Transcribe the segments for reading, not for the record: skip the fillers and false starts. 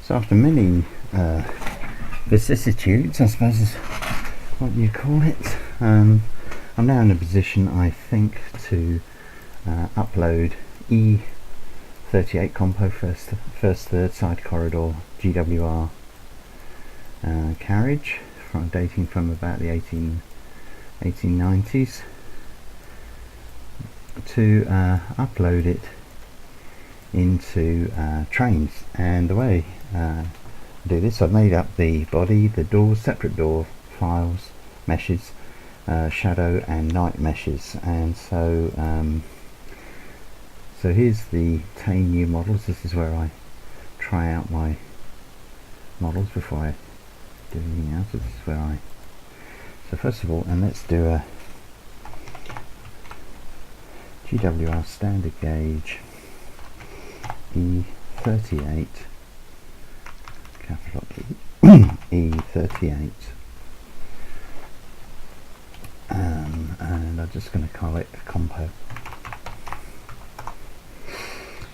So after many vicissitudes, I suppose is what you call it, I'm now in a position, I think, to upload E38 Compo first third side corridor GWR carriage dating from about the 1890s to upload it into Trainz. And the way I do this, I've made up the body, the doors, separate door files, meshes, shadow and night meshes, and so so here's the 10 new models. This is where I try out my models before I do anything else. This is where so first of all, and let's do a GWR standard gauge E38, capital E, E38, and I'm just going to call it a compo,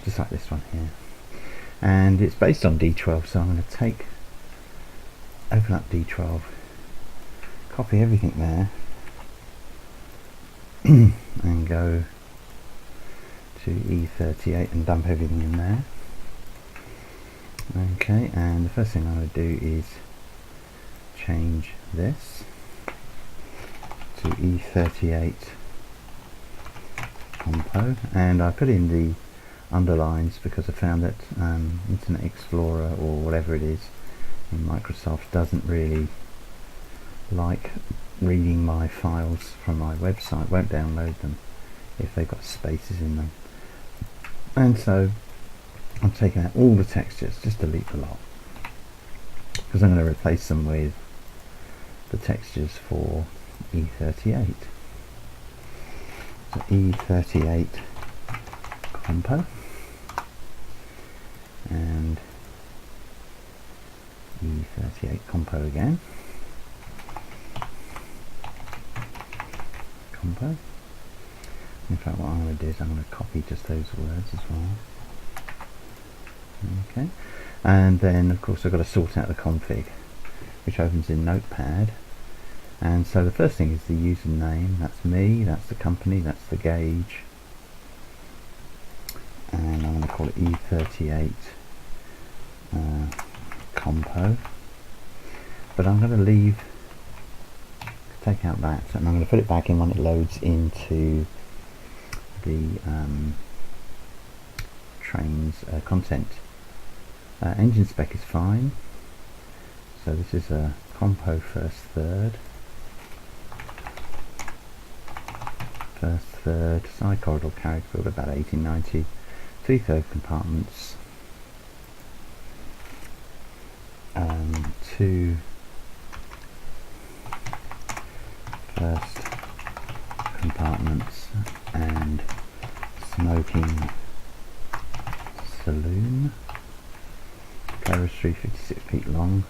just like this one here, and it's based on D12, so I'm going to open up D12, copy everything there, and go to E38 and dump everything in there. Okay, and the first thing I'm going to do is change this to E38 Compo, and I put in the underlines because I found that Internet Explorer or whatever it is in Microsoft doesn't really like reading my files from my website, won't download them if they've got spaces in them. And so I'm taking out all the textures, just delete the lot, because I'm going to replace them with the textures for E38. So E38 Compo and E38 Compo again. Compo. In fact, what I'm going to do is I'm going to copy just those words as well. Okay, and then of course I've got to sort out the config, which opens in Notepad. And so the first thing is the username. That's me, that's the company, that's the gauge, and I'm going to call it E38 Compo. But I'm going to take out that, and I'm going to put it back in when it loads into the Trainz content. Engine spec is fine, so this is a Compo first third, side corridor carriage build about 1890, 3/3 compartments, 2 first compartments and smoking saloon. Carrossary 56 feet long.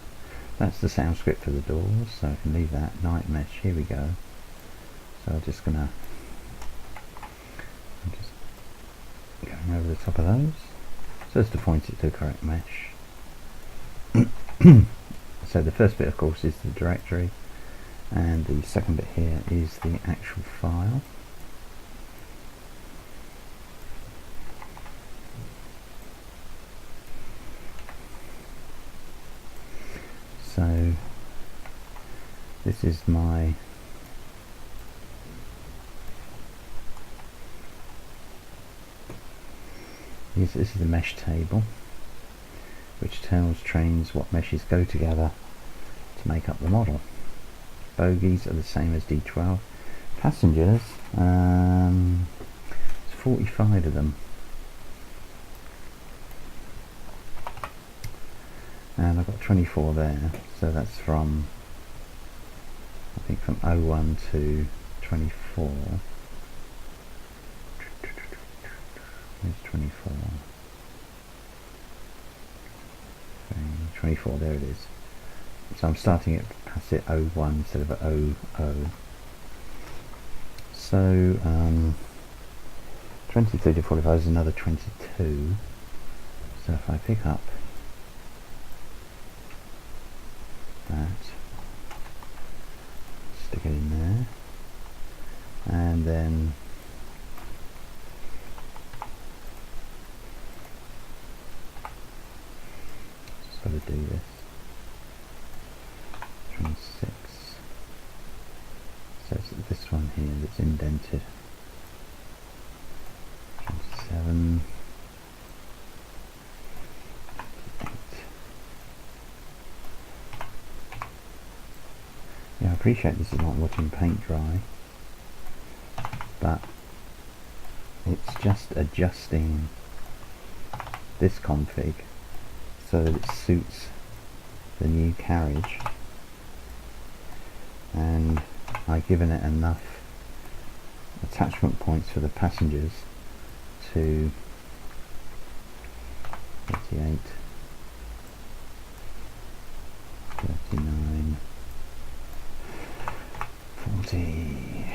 That's the sound script for the doors, so I can leave that. Night mesh, here we go. So I'm just going over the top of those, so as to point it to the correct mesh. So the first bit of course is the directory, and the second bit here is the actual file. So this is this is the mesh table, which tells Trainz what meshes go together to make up the model. Bogies are the same as D12. Passengers, it's 45 of them. And I've got 24 there, so that's from, I think, from 01 to 24. Where's 24? 24, there it is. So I'm starting it past it 01 instead of 00. So 23 to 45 is another 22. So if I pick up that, stick it in there, and then just got to do this. Trainz 6. So it's this one here that's indented. Trainz 7. 8. Yeah, I appreciate this is not watching paint dry, but it's just adjusting this config so that it suits the new carriage, and I've given it enough attachment points for the passengers to 38, 39, 40,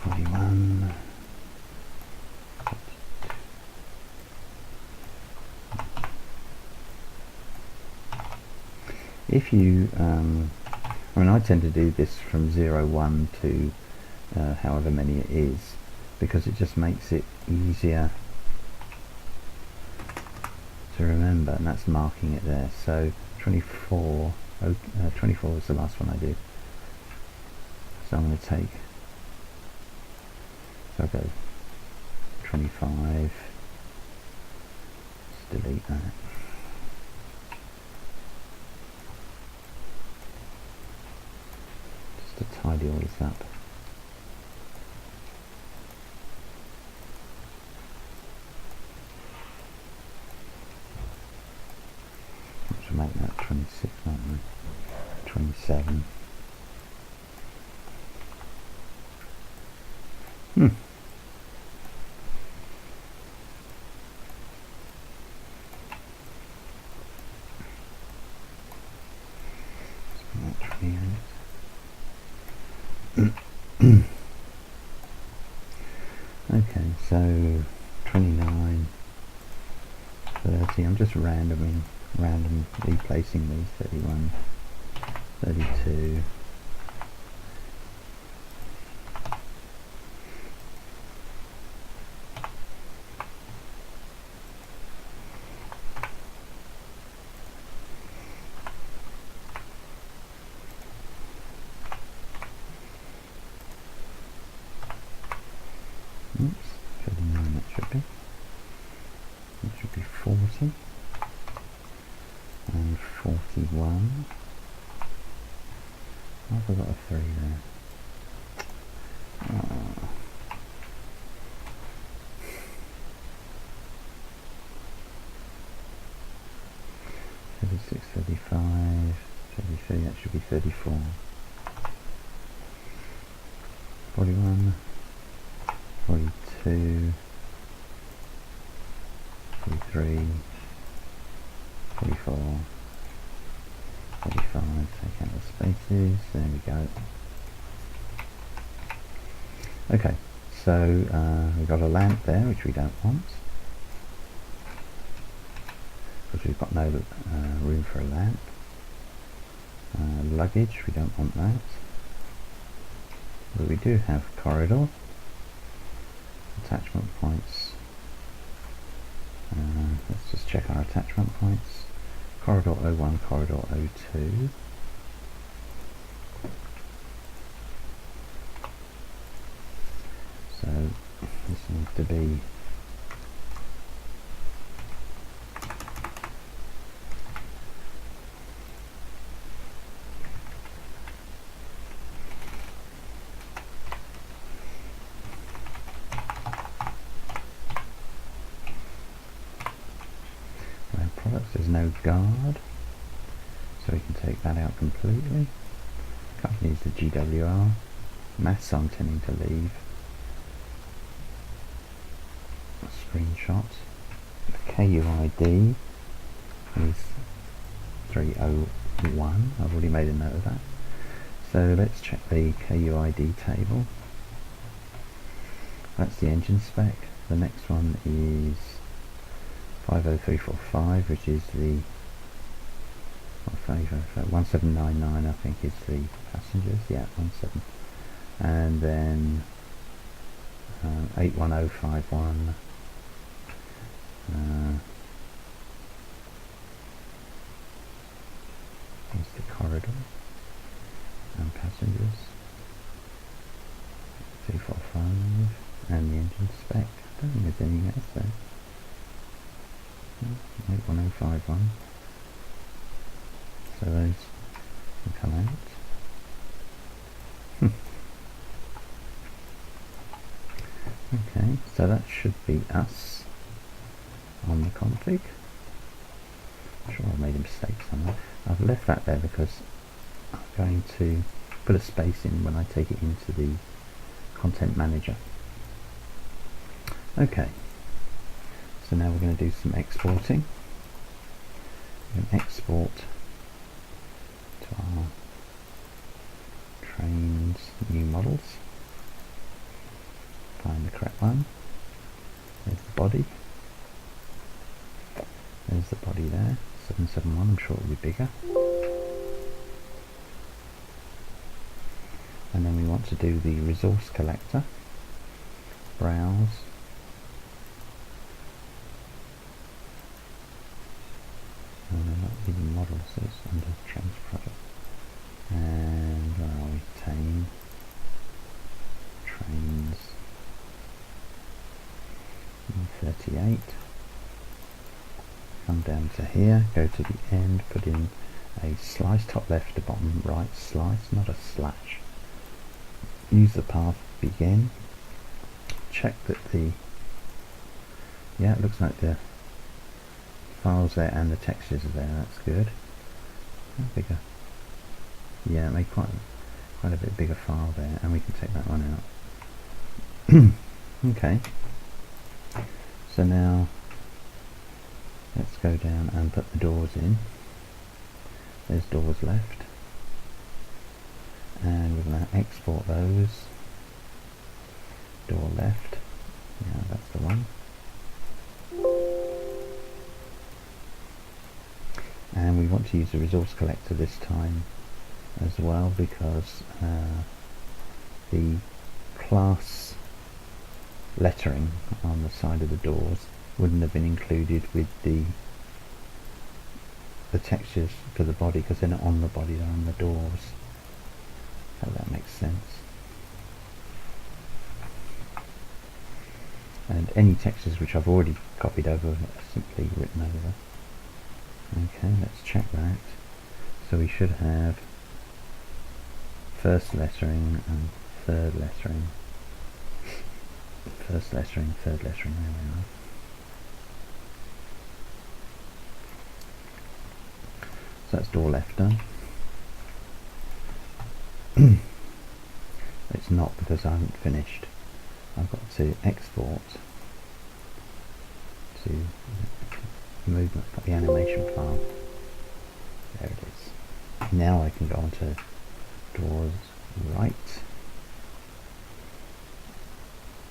41, if you I mean, I tend to do this from 0, 1 to however many it is, because it just makes it easier to remember, and that's marking it there. So 24, 24 was the last one I did. So I'm going to take, so I'll go 25, just delete that. To tidy all this up. Let's make that 26, not 27. Okay, so 29, 30, I'm just randomly placing these, 31, 32, oops, 39 that should be 40, and 41, I forgot a 3 there. Oh. 36, 35, 33, that should be 34. 41, 42, 43, 44, 45, take out the spaces, there we go. Okay, so we've got a lamp there which we don't want, because we've got no room for a lamp. Luggage, we don't want that, but we do have corridor, attachment points. Let's just check our attachment points. Corridor 01, corridor 02. So this needs to be there's no guard, so we can take that out completely. Company is the GWR. Maths I'm tending to leave. A screenshot. The KUID is 301. I've already made a note of that. So let's check the KUID table. That's the engine spec. The next one is 50345, which is the 1799 I think is the passengers, yeah, 17, and then 81051 is the corridor and passengers, 245, and the engine spec. I don't think there's anything else there. 81051, so those can come out. Okay, so that should be us on the config. I'm sure I made a mistake somewhere. I've left that there because I'm going to put a space in when I take it into the content manager. Okay, so now we're going to do some exporting. We're going to export to our Trainz new models. Find the correct one. There's the body. There's the body there, 771. I'm sure it will be bigger. And then we want to do the resource collector. Browse. And they're not even models, it's under Trainz project. And where are we? Trainz. E38. Come down to here, go to the end, put in a slice top left to bottom right slice, not a slash. Use the path begin. Check that the, yeah, it looks like the files there and the textures are there, that's good. Bigger. Yeah, make quite a bit bigger file there, and we can take that one out. Okay. So now let's go down and put the doors in. There's doors left, and we're going to export those. Door left, yeah, that's the one. And we want to use the resource collector this time as well, because the class lettering on the side of the doors wouldn't have been included with the textures for the body, because they're not on the body, they're on the doors. So that makes sense. And any textures which I've already copied over are simply written over. Okay, let's check that. So we should have first lettering and third lettering. First lettering, third lettering, there we are. So that's door left done. It's not, because I haven't finished. I've got to export to movement, the animation file. There it is. Now I can go on to doors right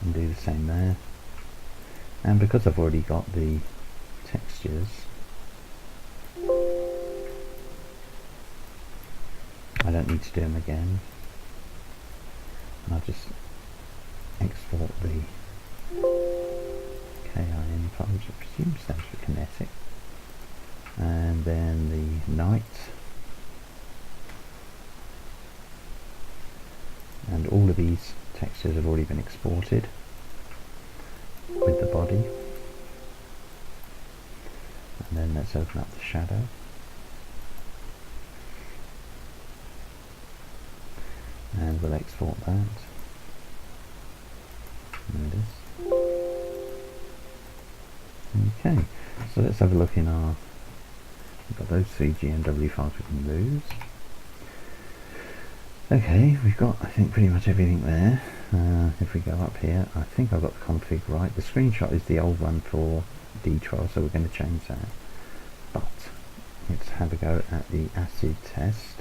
and do the same there. And because I've already got the textures, I don't need to do them again. I'll just export the KIN file, which I presume stands for kinetic, and then the night, and all of these textures have already been exported with the body. And then let's open up the shadow. And we'll export that. There it is. Okay, so let's have a look in our, we've got those three GNW files we can lose. Okay, we've got, I think, pretty much everything there. If we go up here, I think I've got the config right. The screenshot is the old one for D12, so we're going to change that. But let's have a go at the acid test.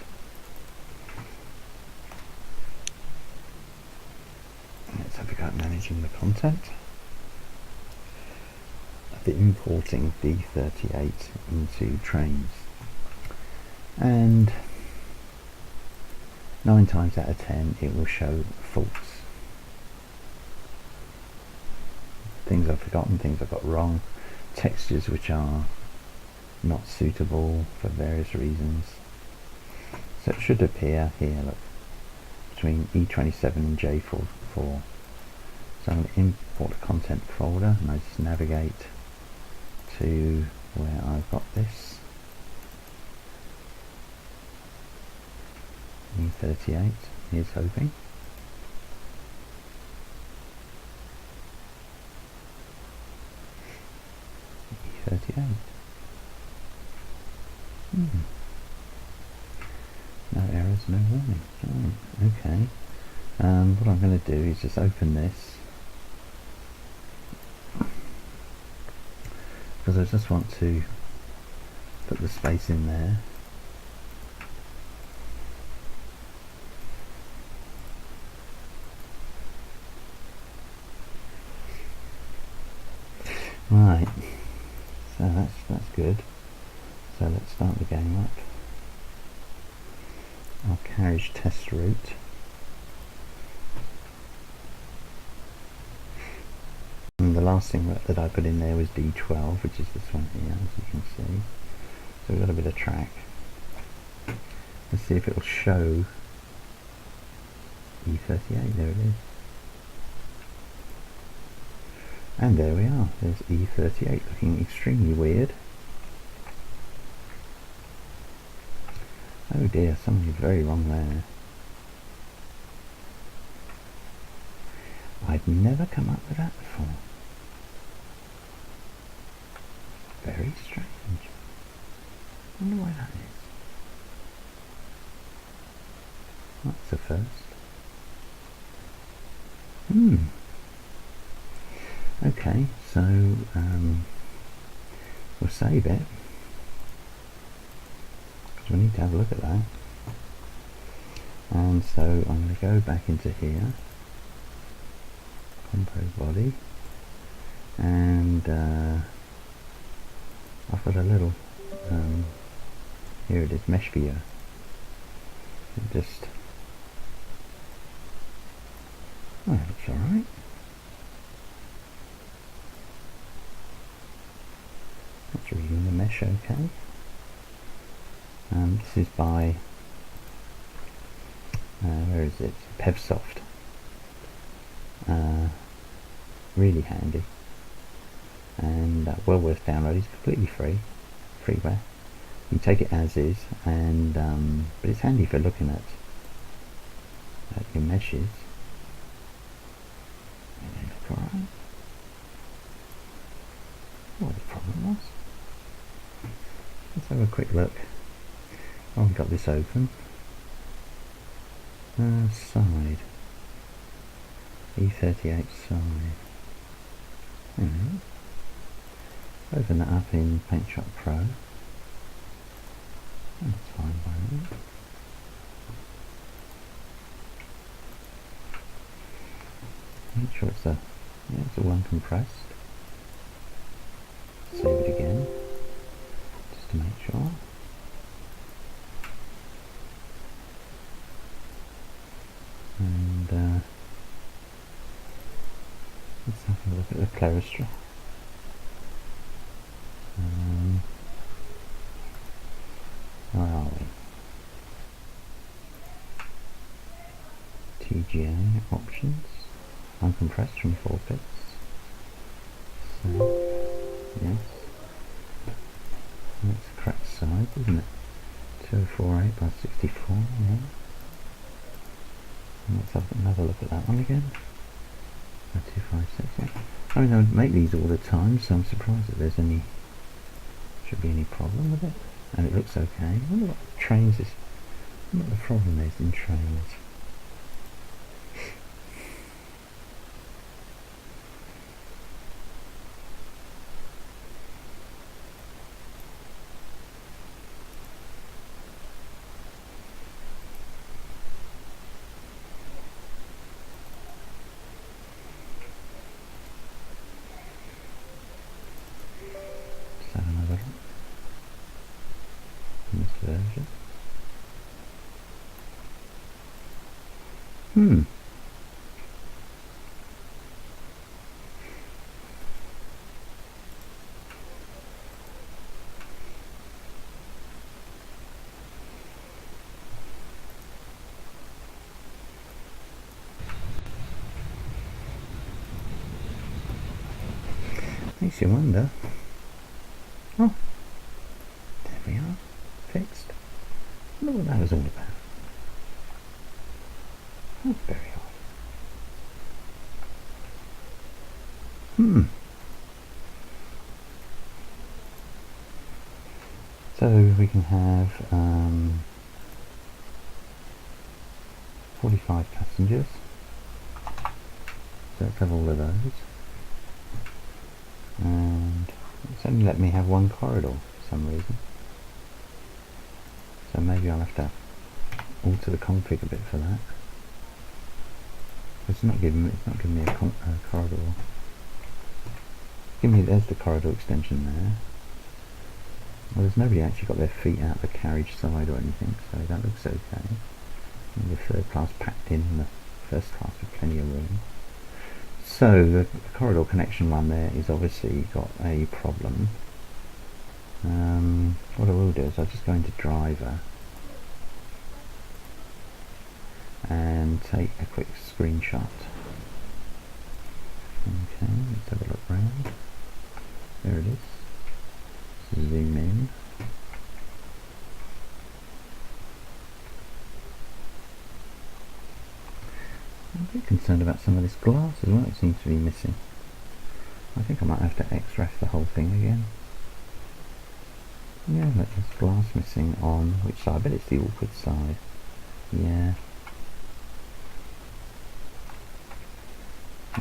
Let's have a go at managing the content. The importing D38 into Trainz. and 9 times out of 10 it will show faults. Things I've forgotten, things I've got wrong, textures which are not suitable for various reasons. So it should appear here, look, between E37 and J44. So I'm going to import a content folder and I just navigate to where I've got this. E38, here's hoping. E38. No errors, no warning. Right, okay. What I'm going to do is just open this, because I just want to put the space in there. Right, so that's good. So let's start the game up. Our carriage test route. And the last thing that I put in there was D12, which is this one here, as you can see. So we've got a bit of track. Let's see if it will show E38. There it is. And there we are. There's E38 looking extremely weird. Oh dear, something's very wrong there. I'd never come up with that before. Very strange. I wonder why that is. That's a first. Okay, so we'll save it, because we need to have a look at that. And so I'm going to go back into here, Compo body, and I've got a little, here it is, mesh viewer. Just, oh, that's alright. That's reading the mesh okay. This is by, where is it? PevSoft. Really handy. And well worth downloading. It's completely free. Freeware. You can take it as is, and but it's handy for looking at your meshes. And they look alright. What the problem was. Let's have a quick look. Oh, we've got this open. Side. E38 side. Open that up in PaintShop Pro. That's fine by me. Make sure it's it's all uncompressed. Save it again, just to make sure. And let's have a look at the clerestory. Where are we? TGA options, uncompressed from 4 bits. So, yes. That's the correct size, isn't it? 2048 by 64, yeah. And let's have another look at that one again. 256, yeah. I mean, I would make these all the time, so I'm surprised that there's should be any problem with it. And it looks okay. I wonder what Trainz is, what the problem is in Trainz. Let's have another look in this version. Hmm. Makes you wonder. Oh, there we are, fixed. I wonder what that was all about. Oh, very odd. Hmm. So we can have 45 passengers. So let's have all of those. And it's only let me have one corridor for some reason. So maybe I'll have to alter the config a bit for that. It's not giving me a corridor. There's the corridor extension there. Well, there's nobody actually got their feet out the carriage side or anything, so that looks okay. And the third class packed in, and the first class with plenty of room. So the corridor connection one there is obviously got a problem. What I will do is I'll just go into driver and take a quick screenshot. Okay, let's have a look round. There it is. Zoom in. I'm a bit concerned about some of this glass as well. It seems to be missing. I think I might have to extract the whole thing again. Yeah, look, there's glass missing on which side? I bet it's the awkward side. Yeah.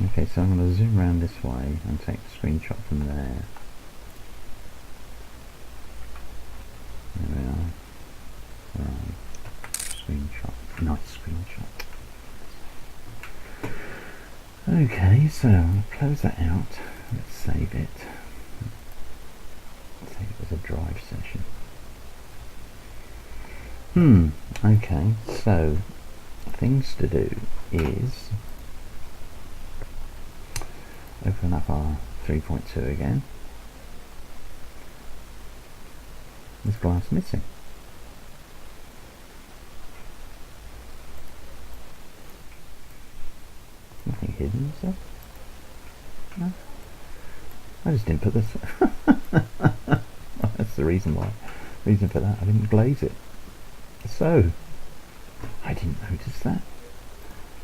Okay, so I'm going to zoom around this way and take the screenshot from there. There we are. Right. Screenshot. Nice screenshot. Okay, so I'll close that out. Let's save it. Save it as a drive session. Okay, so things to do is open up our 3.2 again. There's glass missing. Nothing hidden, is there? No. I just didn't put this. Well, that's the reason why. Reason for that, I didn't glaze it. So, I didn't notice that.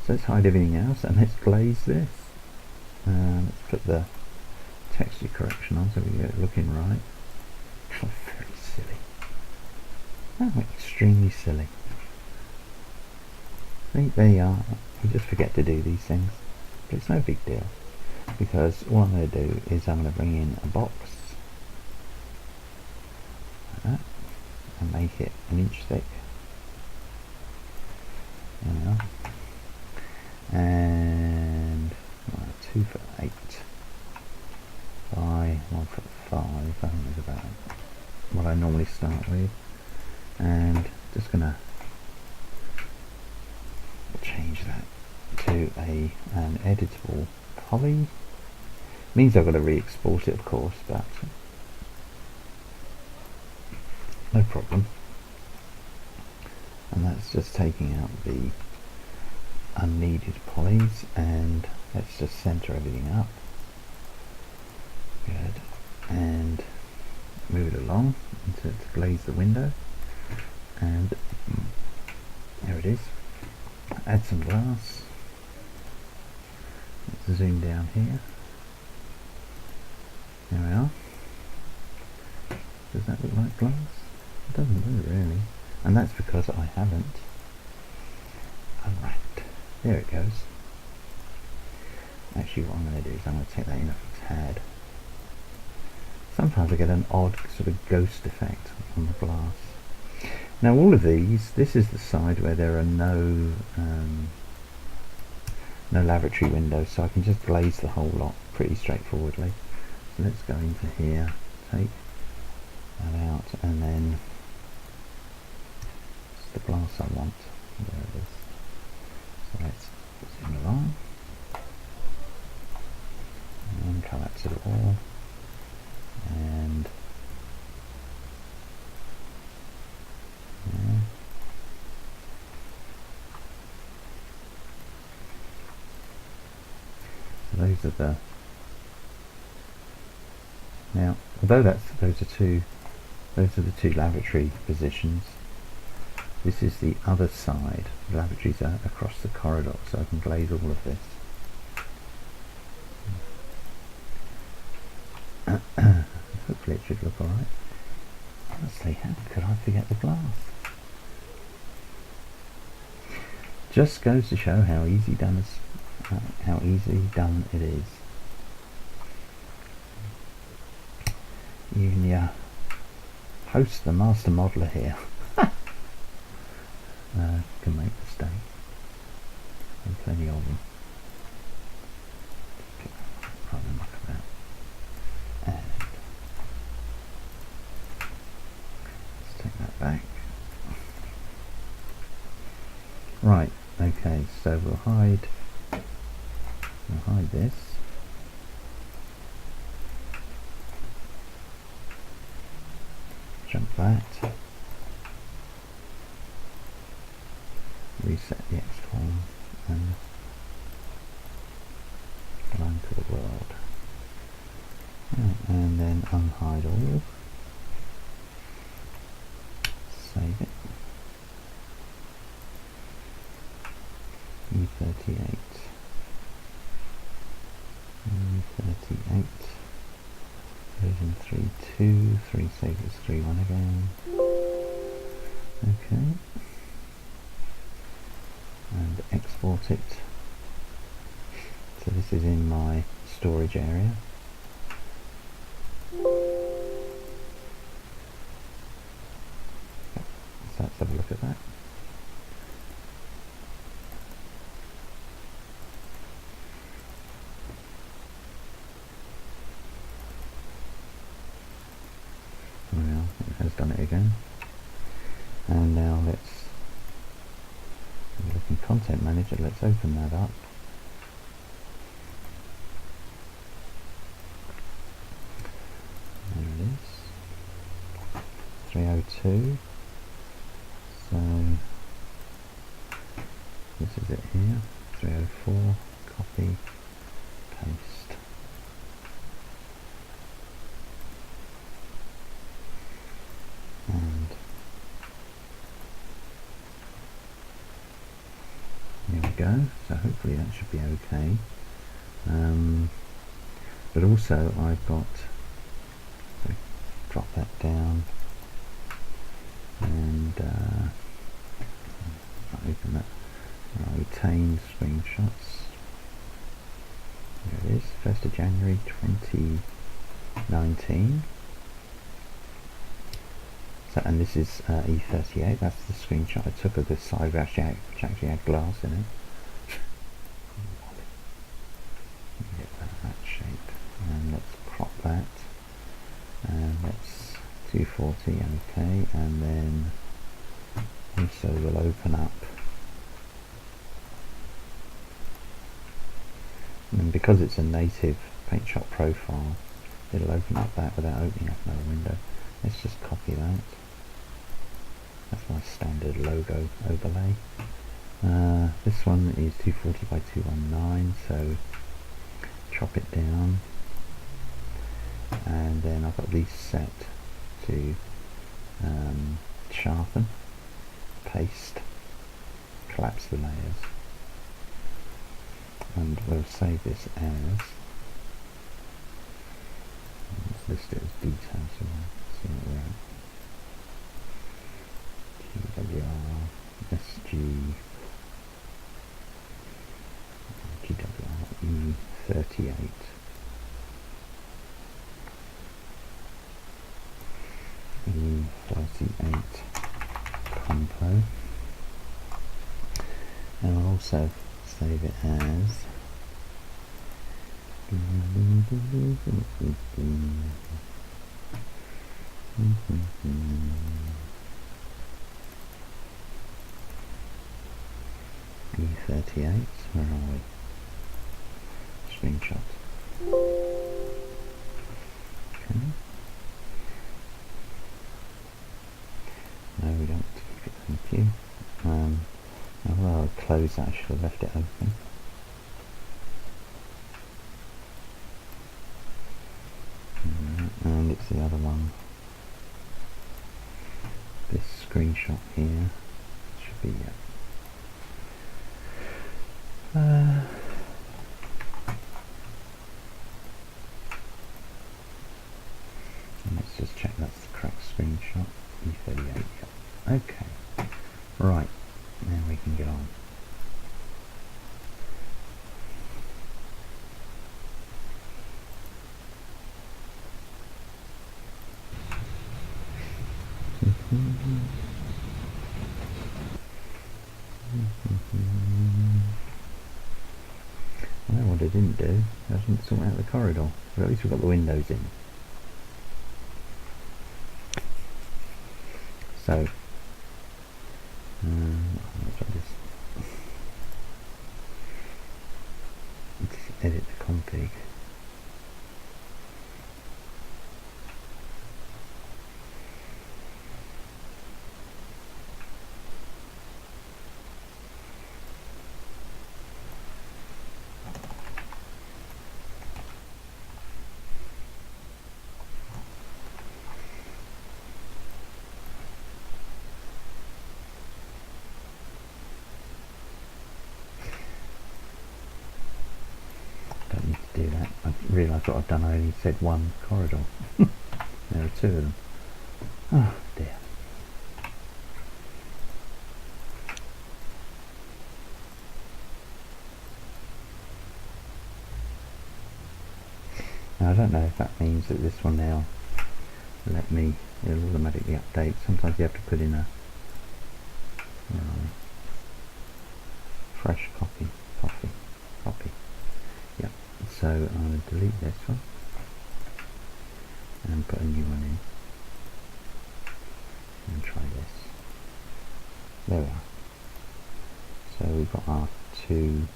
So let's hide everything else and let's glaze this. Let's put the texture correction on so we get it looking right. Oh, very silly. Oh, extremely silly. See, there you are. You just forget to do these things. But it's no big deal. Because what I'm going to do is I'm going to bring in a box. Like that. And make it an inch thick. There we are. And 2'8" by 1'5". I think is about what I normally start with. And just going to change that to an editable poly. Means I've got to re-export it, of course, but no problem. And that's just taking out the unneeded polys, and let's just center everything up. Good. And move it along to glaze the window. And there it is. Add some glass. Let's zoom down here. There we are. Does that look like glass? It doesn't, does it really? And that's because I haven't unwrapped. There it goes. Actually, what I'm going to do is I'm going to take that in a tad. Sometimes I get an odd sort of ghost effect on the glass. Now all of these, this is the side where there are no lavatory windows, so I can just glaze the whole lot pretty straightforwardly. So let's go into here, take that out, and then it's the glass I want. There it is. So let's zoom along and collapse it all, and yeah. So those are the, now although those are the two lavatory positions, this is the other side. The lavatories are across the corridor, so I can glaze all of this. Hopefully it should look alright. Honestly, how could I forget the glass? Just goes to show how easy done it is. Even your host, the master modeler here, can make mistakes, and plenty of them. Rather muck about. And let's take that back. Right, okay, so we'll hide this. Jump that. Reset the X-form and run to the world. And then unhide all. Save it. E38. E38. Version 3.2. 3 save as 3.1 again. Okay. And export it. So this is in my storage area. So let's have a look at that. Well, it has done it again. And now let's look in Content Manager. Let's open that up. There it is. 302. So this is it here. 304. Copy. Paste. And here we go. So hopefully that should be okay. But also I've got, so drop that down and open that. Retain screenshots. There it is. 1st of January 2019. So, and this is E38. That's the screenshot I took of this side which actually had glass in it. Get that shape, and let's crop that, and let's 240. Okay, and then also we'll open up, and because it's a native paint shop profile, it'll open up that without opening up another window. Let's just copy that. That's my standard logo overlay. This one is 240 by 219, so chop it down, and then I've got these set to sharpen, paste, collapse the layers, and we'll save this as, let's list it as details so we'll see what we're at. GWR, SG, GWR E38. E38 Compo. And I'll also save it as E38, where are we? Screenshot. Okay. No, we don't. Thank you. Well, I'll close that. I should have left it open. And it's the other one. This screenshot here should be let's just check that's the correct screenshot. E38, yeah. Okay. Right. Now we can get on. Well, what I didn't do, I didn't sort out the corridor, but at least we've got the windows in. So, let's edit the config. Don't need to do that. I realised what I've done. I only said one corridor. There are two of them. Oh dear. Now I don't know if that means that this one now it'll automatically update. Sometimes you have to put in a fresh copy. Yep. So I'm going to delete this one and put a new one in and try this. There we are. So we've got our two.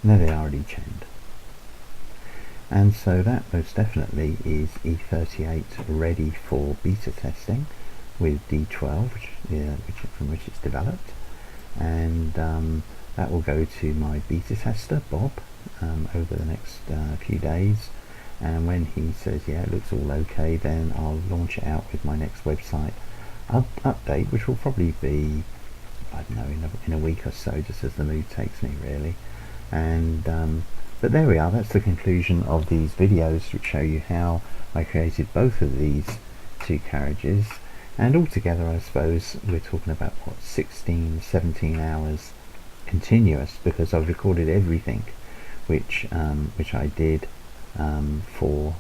And there they are at each end. And so that most definitely is E38 ready for beta testing with D12, from which it's developed. And that will go to my beta tester, Bob, over the next few days. And when he says, yeah, it looks all okay, then I'll launch it out with my next website update, which will probably be, I don't know, in a week or so, just as the mood takes me, really. And but there we are. That's the conclusion of these videos, which show you how I created both of these two carriages. And altogether, I suppose we're talking about what, 16-17 hours continuous, because I've recorded everything which I did for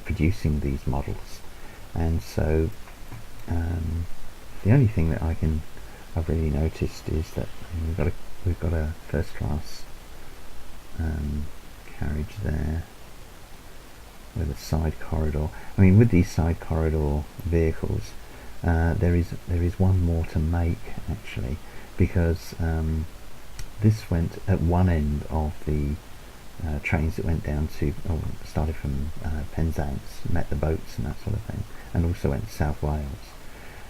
producing these models. And so the only thing that I've really noticed is that we've got a first class carriage there with a side corridor. I mean, with these side corridor vehicles, there is one more to make actually, because this went at one end of the trains that went down to, started from Penzance, met the boats and that sort of thing, and also went to South Wales.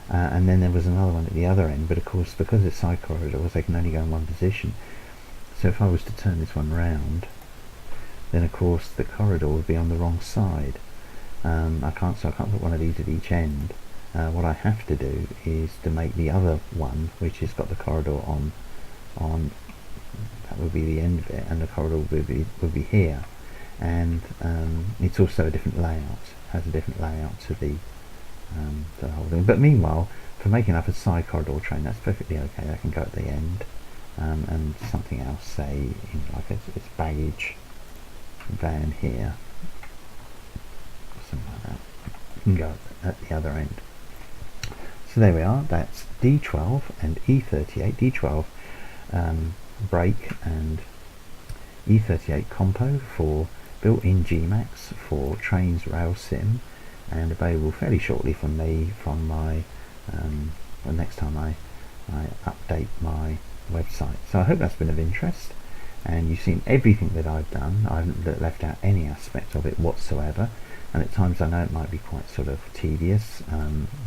And then there was another one at the other end, but of course, because it's side corridors, they can only go in one position. So if I was to turn this one round, then of course the corridor would be on the wrong side. I can't put one of these at each end. What I have to do is to make the other one, which has got the corridor on that would be the end of it, and the corridor would be here. And it's also a different layout. Has a different layout to the whole thing. But meanwhile, for making up a side corridor train, that's perfectly okay. I can go at the end, and something else, say like it's baggage van here, something like that. You can go at the other end. So there we are. That's D12 and E38. D12 brake and E38 Compo for built-in Gmax for Trainz rail sim, and available fairly shortly from me from my the next time I update my website. So I hope that's been of interest, and you've seen everything that I've done. I haven't left out any aspect of it whatsoever, and at times I know it might be quite sort of tedious,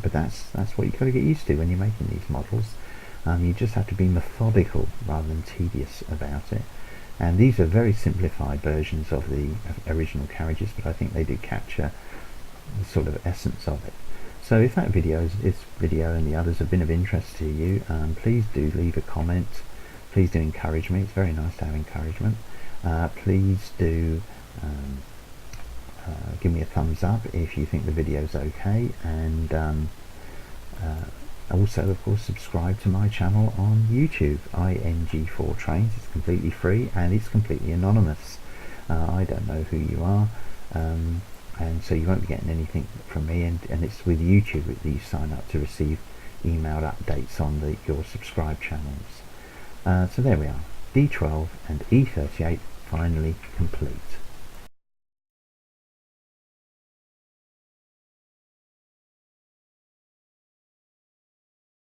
but that's what you've got to get used to when you're making these models. You just have to be methodical rather than tedious about it. And these are very simplified versions of the original carriages, but I think they do capture the sort of essence of it. So if that video and the others have been of interest to you, please do leave a comment. Please do encourage me. It's very nice to have encouragement. Please do give me a thumbs up if you think the video's okay, and also, of course, subscribe to my channel on YouTube, ING4 Trainz. It's completely free and it's completely anonymous. I don't know who you are, and so you won't be getting anything from me, and it's with YouTube that you sign up to receive emailed updates on your subscribed channels. So there we are, D12 and E38 finally complete.